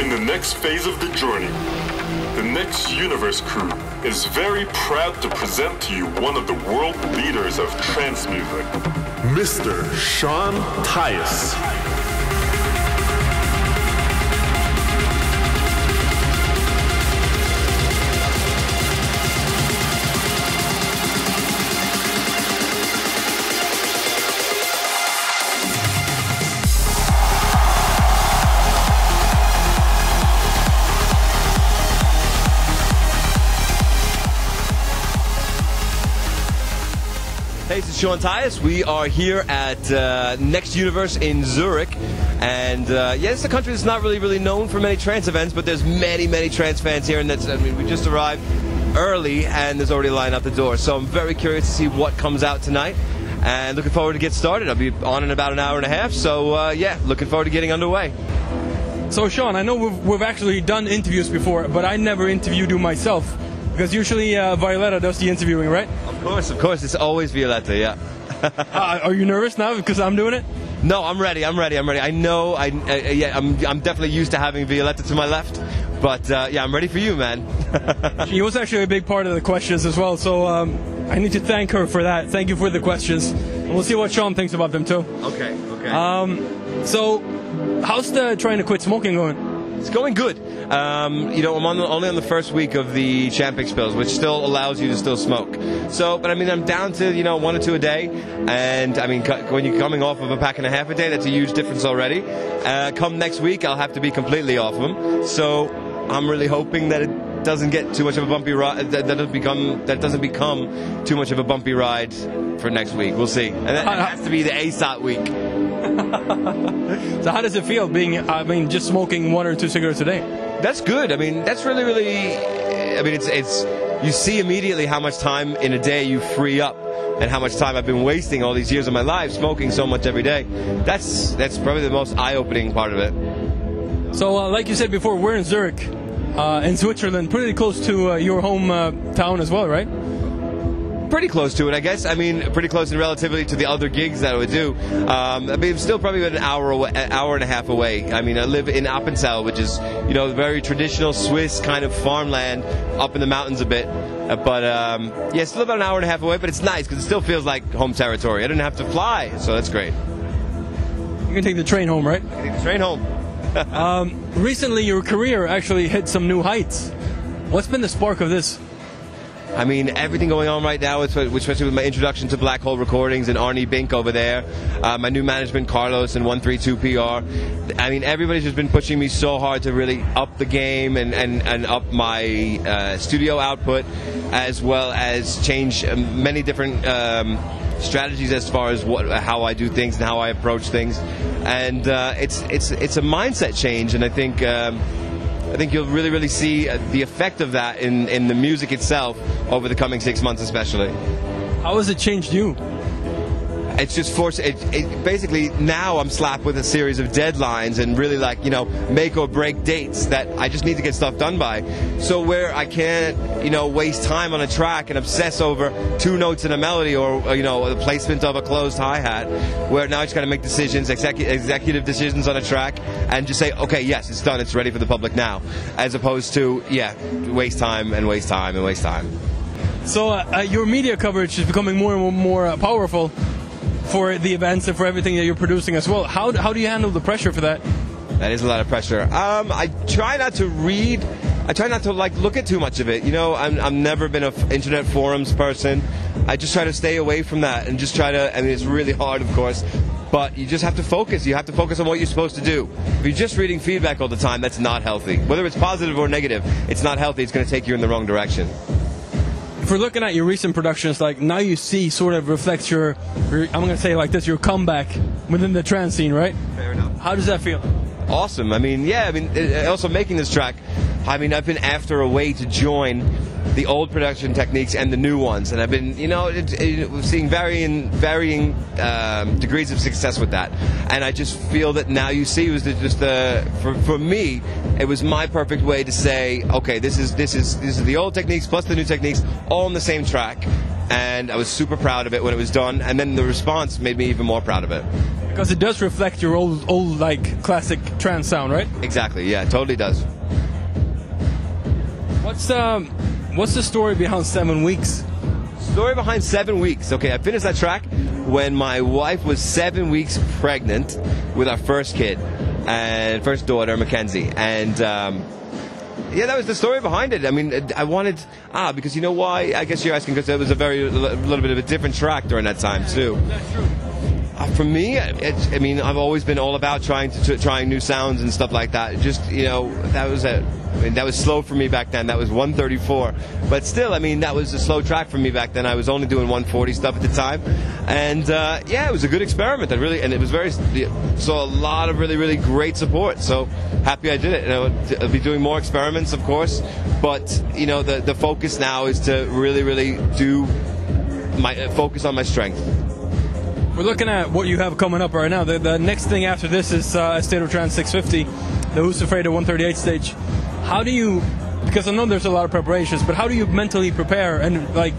in the next phase of the journey. The Next Universe crew is very proud to present to you one of the world leaders of trance music, Mr. Sean Tyas. Hey, this is Sean Tyas. We are here at Next Universe in Zürich, and yeah, it's a country that's not really known for many trance events, but there's many trance fans here, and we just arrived early, and there's already a line out the door. So I'm very curious to see what comes out tonight, and looking forward to get started. I'll be on in about an hour and a half, so yeah, looking forward to getting underway. So Sean, I know we've actually done interviews before, but I never interviewed you myself. Because usually Violetta does the interviewing, right? Of course, it's always Violetta, yeah. Are you nervous now because I'm doing it? No, I'm ready. I know, I'm definitely used to having Violetta to my left, but yeah, I'm ready for you, man. She was actually a big part of the questions as well, so I need to thank her for that. Thank you for the questions. And we'll see what Sean thinks about them too. Okay. So, how's the trying to quit smoking going? It's going good. You know, I'm only on the first week of the Champix pills, which still allows you to still smoke. So, but I mean, I'm down to, you know, 1 or 2 a day. And I mean, when you're coming off of a pack and a half a day, that's a huge difference already. Come next week, I'll have to be completely off them. So I'm really hoping that it doesn't get too much of a bumpy ride, that doesn't become too much of a bumpy ride for next week. We'll see. And that has to be the ASOT week. So how does it feel being, just smoking 1 or 2 cigarettes a day? That's good. I mean, that's really, I mean, it's you see immediately how much time in a day you free up and how much time I've been wasting all these years of my life smoking so much every day. That's probably the most eye-opening part of it. So, like you said before, we're in Zürich, in Switzerland, pretty close to your home town as well, right? Pretty close to it, I guess. I mean, pretty close in relatively to the other gigs that I would do. I mean, I'm still probably about an hour and a half away. I mean, I live in Appenzell, which is, you know, very traditional Swiss kind of farmland up in the mountains a bit. But yeah, still about an hour and a half away. But it's nice because it still feels like home territory. I didn't have to fly, so that's great. You can take the train home, right? I can take the train home. Recently, your career actually hit some new heights. What's been the spark of this? I mean, everything going on right now, especially with my introduction to Black Hole Recordings and Arnie Bink over there, my new management, Carlos and 132 PR. I mean, everybody's just been pushing me so hard to really up the game and up my studio output, as well as change many different strategies as far as how I do things and how I approach things. And it's a mindset change, and I think you'll really see the effect of that in the music itself over the coming 6 months, especially. How has it changed you? It's just forced. It basically now I'm slapped with a series of deadlines and really, like, you know, make or break dates that I just need to get stuff done by. So where I can't, you know, waste time on a track and obsess over 2 notes in a melody or you know, the placement of a closed hi-hat, where now I just got to make decisions, executive decisions on a track, and just say, okay, yes, it's done, it's ready for the public now, as opposed to, yeah, waste time and waste time and waste time. So your media coverage is becoming more and more powerful for the events and for everything that you're producing as well. How do you handle the pressure for that? That is a lot of pressure. I try not to read. I try not to look at too much of it. You know, I've never been an internet forums person. I just try to stay away from that and just try to. I mean, it's really hard, of course, but you just have to focus. You have to focus on what you're supposed to do. If you're just reading feedback all the time, that's not healthy. Whether it's positive or negative, it's not healthy. It's going to take you in the wrong direction. If we're looking at your recent productions, like Now You See sort of reflects your I'm going to say it like this, your comeback within the trance scene, right? Fair enough. How does that feel? Awesome. I mean, yeah, I mean, also making this track, I mean, I've been after a way to join the old production techniques and the new ones, and I've been, you know, seeing varying degrees of success with that. And I just feel that Now You See was just for me, it was my perfect way to say, okay, this is the old techniques plus the new techniques all on the same track. And I was super proud of it when it was done, and then the response made me even more proud of it. Because it does reflect your old like classic trance sound, right? Exactly. Yeah, it totally does. What's the story behind 7 weeks? Story behind 7 weeks. Okay, I finished that track when my wife was 7 weeks pregnant with our first kid and first daughter, Mackenzie, and yeah, that was the story behind it. I mean, I wanted because you know why? I guess you're asking because it was a little bit of a different track during that time too. That's true. For me, I mean, I've always been all about trying new sounds and stuff like that. Just, you know, that was slow for me back then. That was 134, but still, I mean, that was a slow track for me back then. I was only doing 140 stuff at the time, and yeah, it was a good experiment. And it was saw a lot of really great support. So happy I did it. You know, I'll be doing more experiments, of course, but you know, the focus now is to really do focus on my strength. We're looking at what you have coming up right now. The next thing after this is State of Trance 650, the Who's Afraid of 138 stage. How do you, because I know there's a lot of preparations, but how do you mentally prepare, and like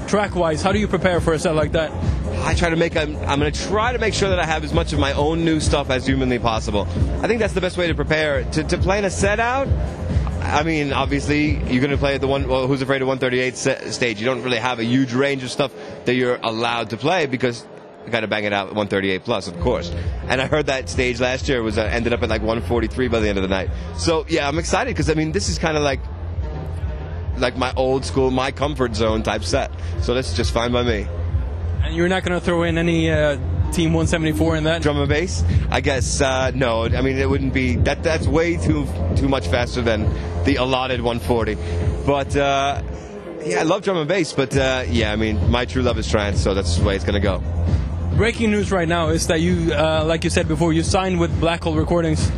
track-wise, how do you prepare for a set like that? I'm going to try to make sure that I have as much of my own new stuff as humanly possible. I think that's the best way to prepare. To plan a set out, I mean, obviously, you're going to play at the Who's Afraid of 138 stage. You don't really have a huge range of stuff that you're allowed to play because you got to bang it out at 138 plus, of course. And I heard that stage last year was ended up at like 143 by the end of the night. So yeah, I'm excited because I mean, this is kind of like my old school, my comfort zone type set. So that's just fine by me. And you're not going to throw in any Team 174 in that? Drum and bass? I guess no. I mean, it wouldn't be that. That's way too much faster than the allotted 140. But yeah, I love drum and bass. But yeah, I mean, my true love is trance, so that's the way it's going to go. Breaking news right now is that you, like you said before, you signed with Black Hole Recordings.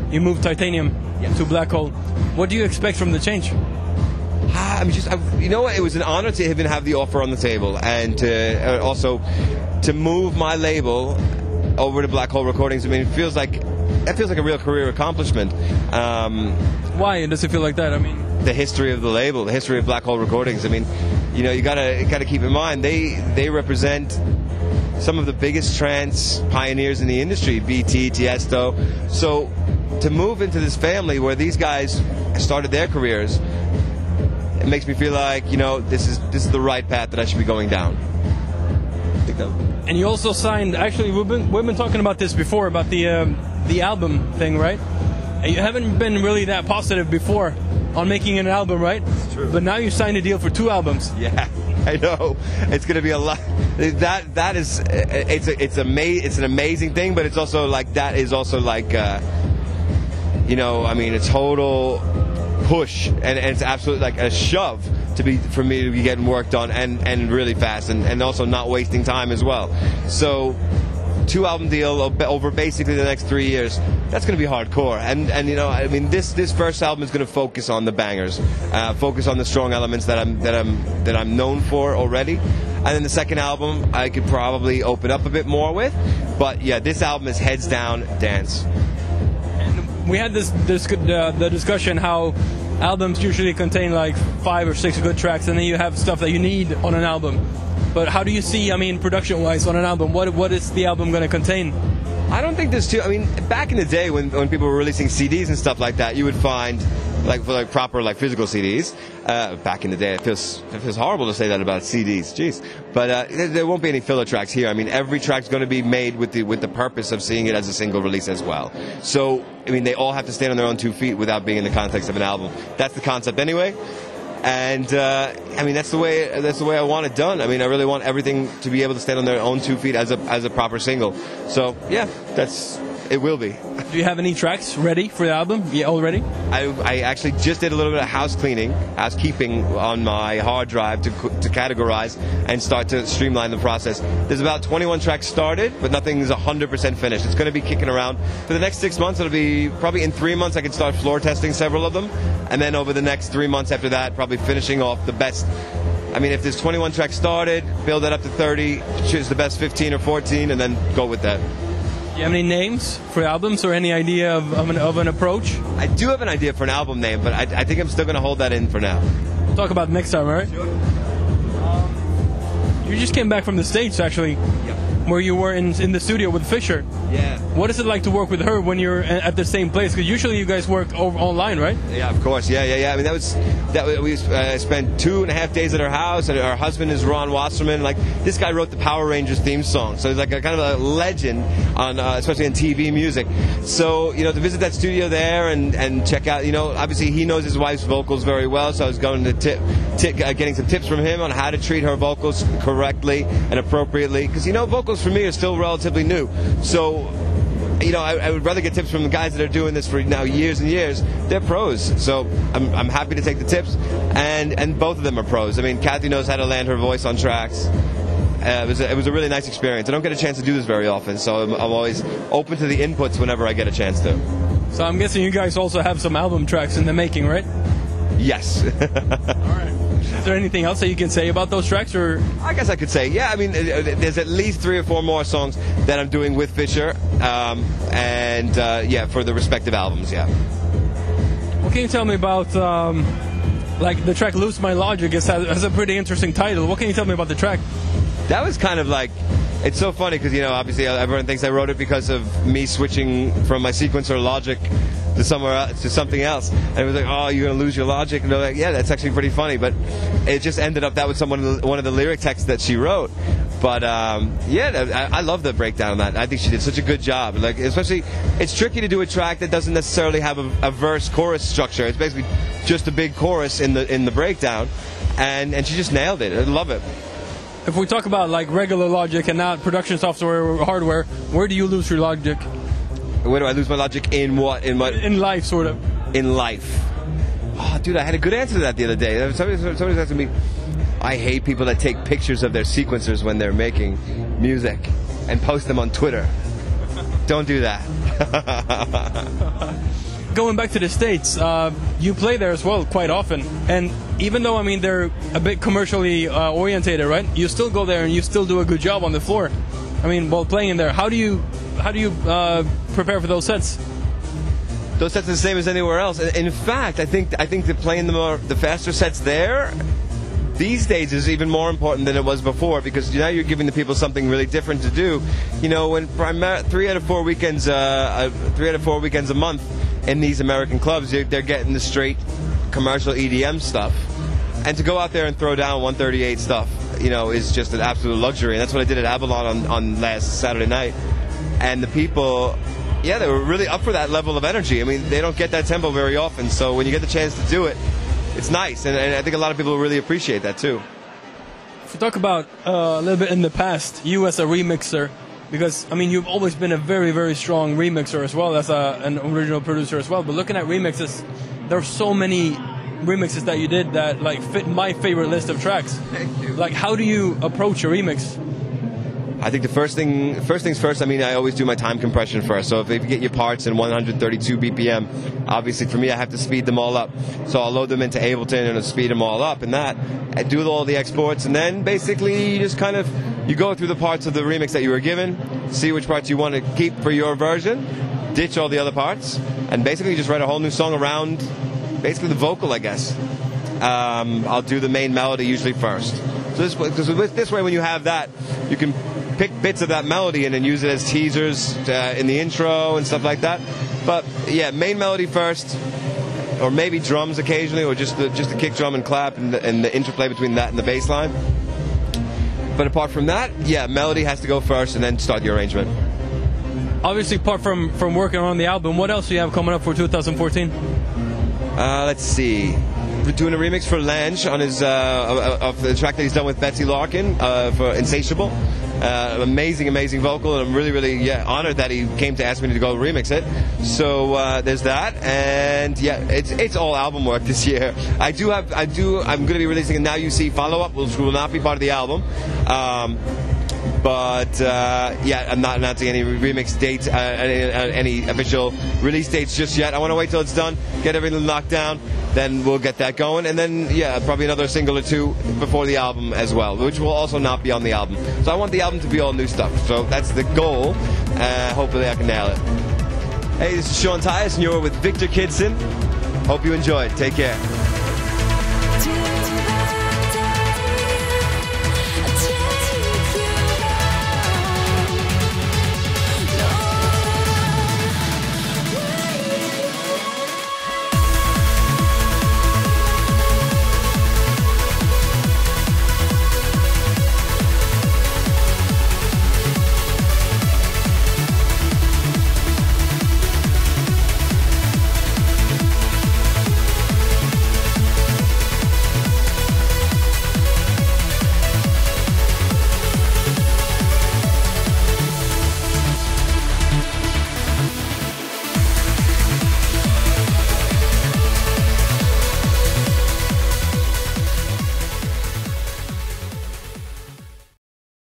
You moved Tytanium to Black Hole. What do you expect from the change? You know what? It was an honor to even have the offer on the table, and also to move my label over to Black Hole Recordings. I mean, it feels like a real career accomplishment. Why does it feel like that? I mean, the history of the label, the history of Black Hole Recordings. I mean, you know, you gotta keep in mind they represent some of the biggest trance pioneers in the industry, BT, Tiesto. So to move into this family where these guys started their careers, it makes me feel like, you know, this is the right path that I should be going down. And you also signed. Actually, we've been talking about this before, about the album thing, right? And you haven't been really that positive before on making an album, right? It's true. But now you signed a deal for 2 albums. Yeah, I know. It's going to be a lot. That is it's an amazing thing, but it's also like that is also like you know, I mean, a total push, and it's absolutely like a shove for me to be getting work done and really fast, and also not wasting time as well. So 2 album deal over basically the next 3 years, that's going to be hardcore. And you know, I mean, this first album is going to focus on the bangers, focus on the strong elements that I'm known for already. And then the second album I could probably open up a bit more with, but yeah, this album is heads down dance. And we had the discussion how albums usually contain like 5 or 6 good tracks, and then you have stuff that you need on an album. But how do you see, I mean, production-wise on an album, what is the album going to contain? I don't think there's I mean, back in the day when people were releasing CDs and stuff like that, you would find, like, for like proper like physical CDs, back in the day, it feels horrible to say that about CDs, jeez. But there won't be any filler tracks here. I mean, every track's going to be made with the purpose of seeing it as a single release as well. So, I mean, they all have to stand on their own 2 feet without being in the context of an album. That's the concept anyway. And I mean, that's the way I want it done. I mean, I really want everything to be able to stand on their own 2 feet as a proper single. So yeah, it will be. Do you have any tracks ready for the album? Yeah, already? I actually just did a little bit of housekeeping on my hard drive to categorize and start to streamline the process. There's about 21 tracks started, but nothing is 100% finished. It's going to be kicking around for the next 6 months. It'll be probably in 3 months I can start floor testing several of them, and then over the next 3 months after that, probably finishing off the best. I mean, if there's 21 tracks started, build that up to 30, choose the best 15 or 14, and then go with that. Do you have any names for albums or any idea of an approach? I do have an idea for an album name, but I think I'm still going to hold that in for now. We'll talk about it next time, all right? Sure. You just came back from the States, actually, yep. Where you were in the studio with Fisher. Yeah. What is it like to work with her when you're at the same place? Because usually you guys work online, right? Yeah, of course. Yeah. I mean, we spent 2.5 days at her house, and her husband is Ron Wasserman. Like, this guy wrote the Power Rangers theme song, so he's like a kind of a legend on, especially in TV music. So, you know, to visit that studio there and check out, you know, obviously he knows his wife's vocals very well, so I was going to getting some tips from him on how to treat her vocals correctly and appropriately. Because, you know, vocals for me are still relatively new. So, you know, I would rather get tips from the guys that are doing this for now years and years. They're pros, so I'm happy to take the tips, and both of them are pros. I mean, Kathy knows how to land her voice on tracks. It was a really nice experience. I don't get a chance to do this very often, so I'm always open to the inputs whenever I get a chance to. So I'm guessing you guys also have some album tracks in the making, right? Yes. All right. Is there anything else that you can say about those tracks, or? I guess I could say, yeah. I mean, there's at least 3 or 4 more songs that I'm doing with Fisher, yeah, for the respective albums, yeah. What can you tell me about, like, the track "Lose My Logic" has a pretty interesting title. What can you tell me about the track? That was kind of like, it's so funny because, you know, obviously everyone thinks I wrote it because of me switching from my sequencer Logic to something else, and it was like, oh, you're gonna lose your Logic, and they're like, yeah, that's actually pretty funny, but it just ended up that was one of the lyric texts that she wrote. But yeah, I love the breakdown on that. I think she did such a good job. Like, especially, it's tricky to do a track that doesn't necessarily have a verse chorus structure. It's basically just a big chorus in the breakdown, and she just nailed it. I love it. If we talk about like regular Logic and not production software or hardware, where do you lose your Logic? Where do I lose my Logic in what? In life, sort of. In life. Oh, dude, I had a good answer to that the other day. Somebody's asking me, I hate people that take pictures of their sequencers when they're making music and post them on Twitter. Don't do that. Going back to the States, you play there as well quite often, and even though, I mean, they're a bit commercially orientated, right? You still go there and you still do a good job on the floor. I mean, while playing in there, how do you prepare for those sets? Those sets are the same as anywhere else. In fact, I think that playing the faster sets there these days is even more important than it was before, because now you're giving the people something really different to do. You know, when 3 out of 4 weekends a month in these American clubs, they're getting the straight commercial EDM stuff, and to go out there and throw down 138 stuff, you know, is just an absolute luxury. And that's what I did at Avalon on last Saturday night, and the people, yeah, they were really up for that level of energy. I mean, they don't get that tempo very often, so when you get the chance to do it, it's nice, and I think a lot of people really appreciate that too. If we talk about a little bit in the past, you as a remixer, because, I mean, you've always been a very, very strong remixer as well as an original producer as well. But looking at remixes, there are so many remixes that you did that like fit my favorite list of tracks. Thank you. Like, how do you approach a remix? I think the first things first, I mean, I always do my time compression first. So if you get your parts in 132 BPM, obviously for me, I have to speed them all up. So I'll load them into Ableton and I'll speed them all up and that. I do all the exports, and then basically you just kind of, you go through the parts of the remix that you were given, see which parts you want to keep for your version, ditch all the other parts, and basically just write a whole new song around basically the vocal, I guess. I'll do the main melody usually first. So this way, when you have that, you can pick bits of that melody and then use it as teasers in the intro and stuff like that. But yeah, main melody first, or maybe drums occasionally, or just the kick drum and clap and the interplay between that and the bass line. But apart from that, yeah, melody has to go first and then start the arrangement. Obviously, apart from working on the album, what else do you have coming up for 2014? Let's see. We're doing a remix for Lange on his of the track that he's done with Betsy Larkin for Insatiable. Amazing vocal, and I'm really honored that he came to ask me to go remix it. So there's that, and yeah, it's all album work this year. I'm going to be releasing a Now You See follow-up, which will not be part of the album. But yeah, I'm not announcing any remix dates, any official release dates just yet. I want to wait till it's done, get everything locked down, then we'll get that going, and then yeah, probably another single or two before the album as well, which will also not be on the album. So I want the album to be all new stuff. So that's the goal. Hopefully I can nail it. Hey, this is Sean Tyas, and you're with Viktor Kidson. Hope you enjoyed. Take care.